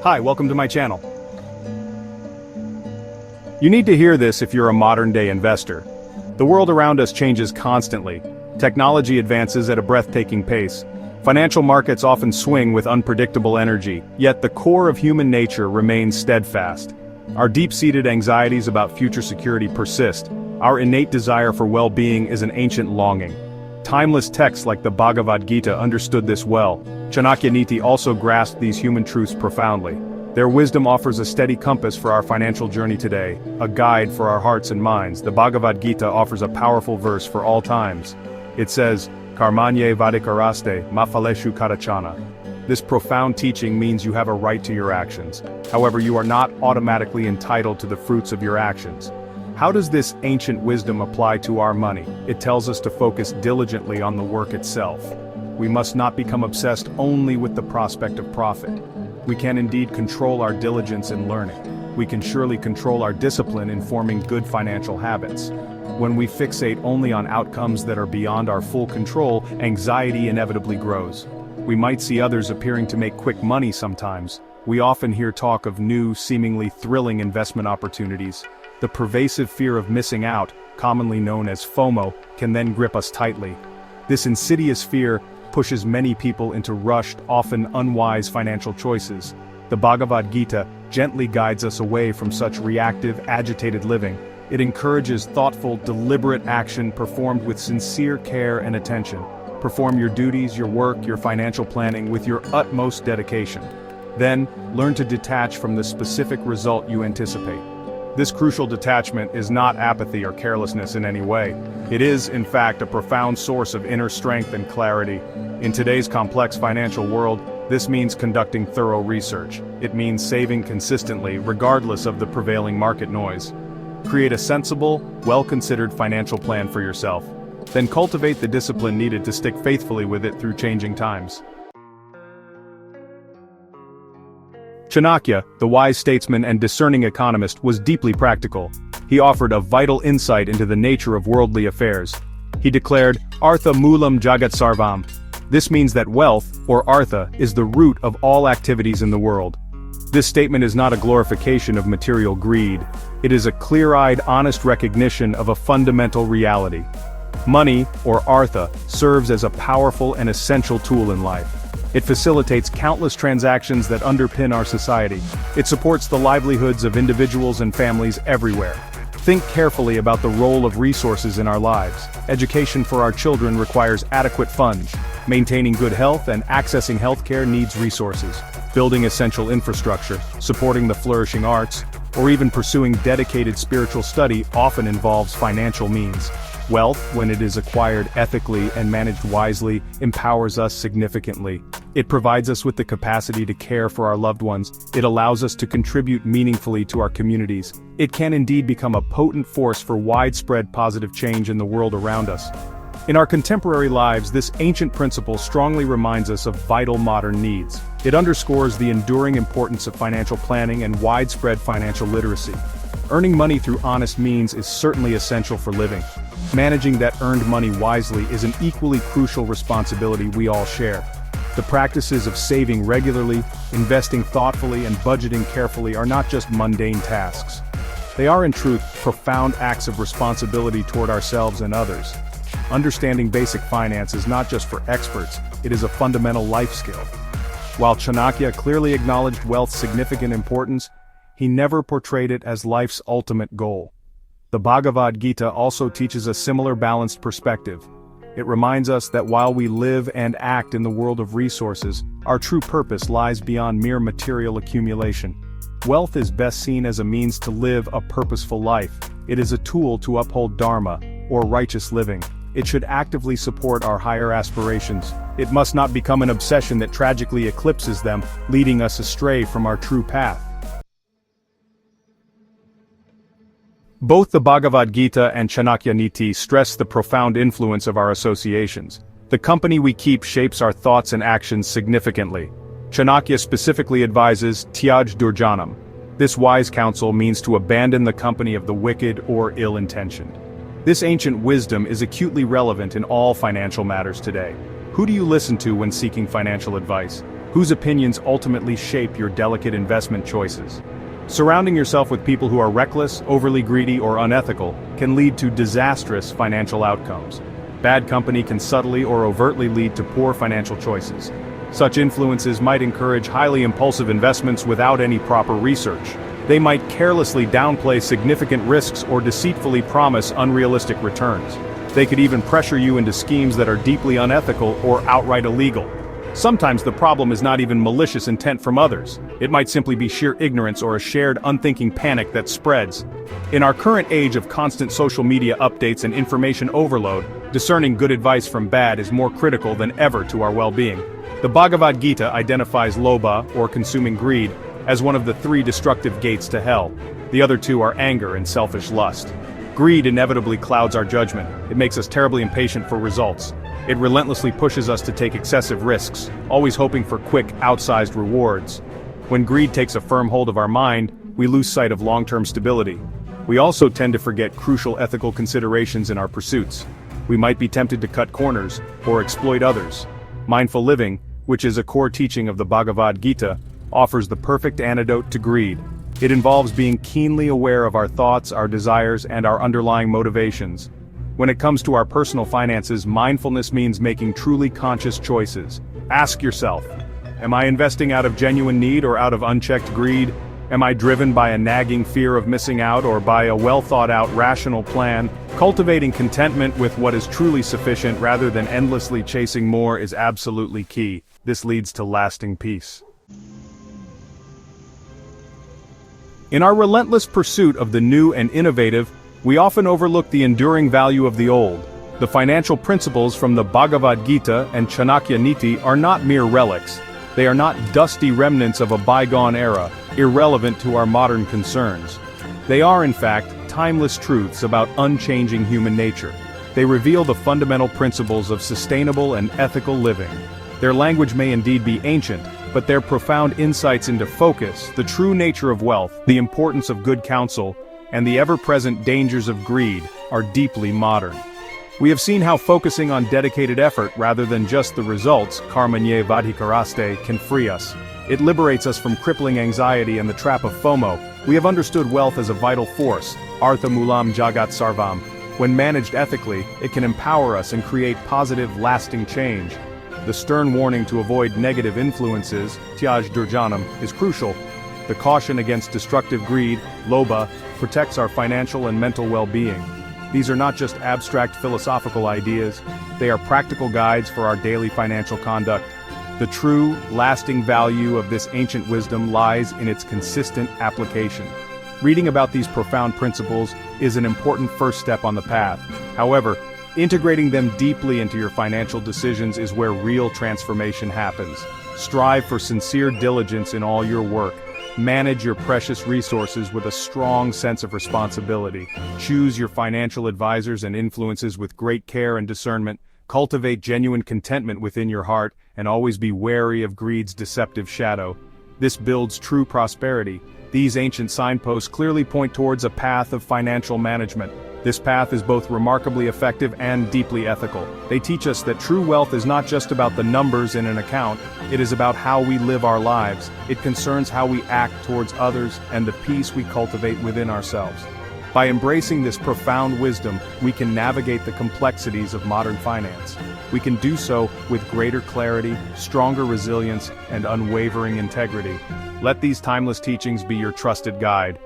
Hi, welcome to my channel. You need to hear this if you're a modern-day investor. The world around us changes constantly. Technology advances at a breathtaking pace. Financial markets often swing with unpredictable energy, yet the core of human nature remains steadfast. Our deep-seated anxieties about future security persist. Our innate desire for well-being is an ancient longing. Timeless texts like the Bhagavad Gita understood this well. Chanakya Niti also grasped these human truths profoundly. Their wisdom offers a steady compass for our financial journey today, a guide for our hearts and minds. The Bhagavad Gita offers a powerful verse for all times. It says, Karmanye vadikaraste ma phaleshu karachana. This profound teaching means you have a right to your actions. However, you are not automatically entitled to the fruits of your actions. How does this ancient wisdom apply to our money? It tells us to focus diligently on the work itself. We must not become obsessed only with the prospect of profit. We can indeed control our diligence in learning. We can surely control our discipline in forming good financial habits. When we fixate only on outcomes that are beyond our full control, anxiety inevitably grows. We might see others appearing to make quick money sometimes. We often hear talk of new, seemingly thrilling investment opportunities. The pervasive fear of missing out, commonly known as FOMO, can then grip us tightly. This insidious fear pushes many people into rushed, often unwise financial choices. The Bhagavad Gita gently guides us away from such reactive, agitated living. It encourages thoughtful, deliberate action performed with sincere care and attention. Perform your duties, your work, your financial planning with your utmost dedication. Then, learn to detach from the specific result you anticipate. This crucial detachment is not apathy or carelessness in any way. It is, in fact, a profound source of inner strength and clarity. In today's complex financial world, this means conducting thorough research. It means saving consistently, regardless of the prevailing market noise. Create a sensible, well-considered financial plan for yourself. Then cultivate the discipline needed to stick faithfully with it through changing times. Chanakya, the wise statesman and discerning economist, was deeply practical. He offered a vital insight into the nature of worldly affairs. He declared, Artha moolam jagat sarvam. This means that wealth, or Artha, is the root of all activities in the world. This statement is not a glorification of material greed. It is a clear-eyed, honest recognition of a fundamental reality. Money, or Artha, serves as a powerful and essential tool in life. It facilitates countless transactions that underpin our society. It supports the livelihoods of individuals and families everywhere. Think carefully about the role of resources in our lives. Education for our children requires adequate funds. Maintaining good health and accessing healthcare needs resources. Building essential infrastructure, supporting the flourishing arts, or even pursuing dedicated spiritual study often involves financial means. Wealth, when it is acquired ethically and managed wisely, empowers us significantly. It provides us with the capacity to care for our loved ones. It allows us to contribute meaningfully to our communities. It can indeed become a potent force for widespread positive change in the world around us. In our contemporary lives, this ancient principle strongly reminds us of vital modern needs. It underscores the enduring importance of financial planning and widespread financial literacy. Earning money through honest means is certainly essential for living. Managing that earned money wisely is an equally crucial responsibility we all share. The practices of saving regularly, investing thoughtfully, and budgeting carefully are not just mundane tasks. They are in truth profound acts of responsibility toward ourselves and others. Understanding basic finance is not just for experts, it is a fundamental life skill. While Chanakya clearly acknowledged wealth's significant importance, he never portrayed it as life's ultimate goal. The Bhagavad Gita also teaches a similar balanced perspective. It reminds us that while we live and act in the world of resources, our true purpose lies beyond mere material accumulation. Wealth is best seen as a means to live a purposeful life. It is a tool to uphold dharma, or righteous living. It should actively support our higher aspirations. It must not become an obsession that tragically eclipses them, leading us astray from our true path. Both the Bhagavad Gita and Chanakya Niti stress the profound influence of our associations. The company we keep shapes our thoughts and actions significantly. Chanakya specifically advises Tyaj Durjanam. This wise counsel means to abandon the company of the wicked or ill-intentioned. This ancient wisdom is acutely relevant in all financial matters today. Who do you listen to when seeking financial advice? whose opinions ultimately shape your delicate investment choices. Surrounding yourself with people who are reckless, overly greedy, or unethical can lead to disastrous financial outcomes. Bad company can subtly or overtly lead to poor financial choices. Such influences might encourage highly impulsive investments without any proper research. They might carelessly downplay significant risks or deceitfully promise unrealistic returns. They could even pressure you into schemes that are deeply unethical or outright illegal. Sometimes the problem is not even malicious intent from others. It might simply be sheer ignorance or a shared unthinking panic that spreads. In our current age of constant social media updates and information overload, discerning good advice from bad is more critical than ever to our well-being. The Bhagavad Gita identifies lobha, or consuming greed, as one of the 3 destructive gates to hell. The other 2 are anger and selfish lust. Greed inevitably clouds our judgment. It makes us terribly impatient for results. It relentlessly pushes us to take excessive risks, always hoping for quick, outsized rewards. When greed takes a firm hold of our mind, we lose sight of long-term stability. We also tend to forget crucial ethical considerations in our pursuits. We might be tempted to cut corners, or exploit others. Mindful living, which is a core teaching of the Bhagavad Gita, offers the perfect antidote to greed. It involves being keenly aware of our thoughts, our desires, and our underlying motivations. When it comes to our personal finances, mindfulness means making truly conscious choices. Ask yourself, am I investing out of genuine need or out of unchecked greed? Am I driven by a nagging fear of missing out or by a well-thought-out rational plan? Cultivating contentment with what is truly sufficient rather than endlessly chasing more is absolutely key. This leads to lasting peace. In our relentless pursuit of the new and innovative, we often overlook the enduring value of the old. The financial principles from the Bhagavad Gita and Chanakya Niti are not mere relics. They are not dusty remnants of a bygone era, irrelevant to our modern concerns. They are, in fact, timeless truths about unchanging human nature. They reveal the fundamental principles of sustainable and ethical living. Their language may indeed be ancient, but their profound insights into focus, the true nature of wealth, the importance of good counsel, and the ever-present dangers of greed are deeply modern. We have seen how focusing on dedicated effort rather than just the results, karmanye vadhikaraste, can free us. It liberates us from crippling anxiety and the trap of FOMO. We have understood wealth as a vital force, Artha Moolam Jagat Sarvam. When managed ethically, it can empower us and create positive, lasting change. The stern warning to avoid negative influences, Tyaj Durjanam, is crucial. The caution against destructive greed, lobha, protects our financial and mental well-being. These are not just abstract philosophical ideas, they are practical guides for our daily financial conduct. The true, lasting value of this ancient wisdom lies in its consistent application. Reading about these profound principles is an important first step on the path. However, integrating them deeply into your financial decisions is where real transformation happens. Strive for sincere diligence in all your work. Manage your precious resources with a strong sense of responsibility. Choose your financial advisors and influences with great care and discernment. Cultivate genuine contentment within your heart, and always be wary of greed's deceptive shadow. This builds true prosperity. These ancient signposts clearly point towards a path of financial management. This path is both remarkably effective and deeply ethical. They teach us that true wealth is not just about the numbers in an account, it is about how we live our lives. It concerns how we act towards others and the peace we cultivate within ourselves. By embracing this profound wisdom, we can navigate the complexities of modern finance. We can do so with greater clarity, stronger resilience, and unwavering integrity. Let these timeless teachings be your trusted guide.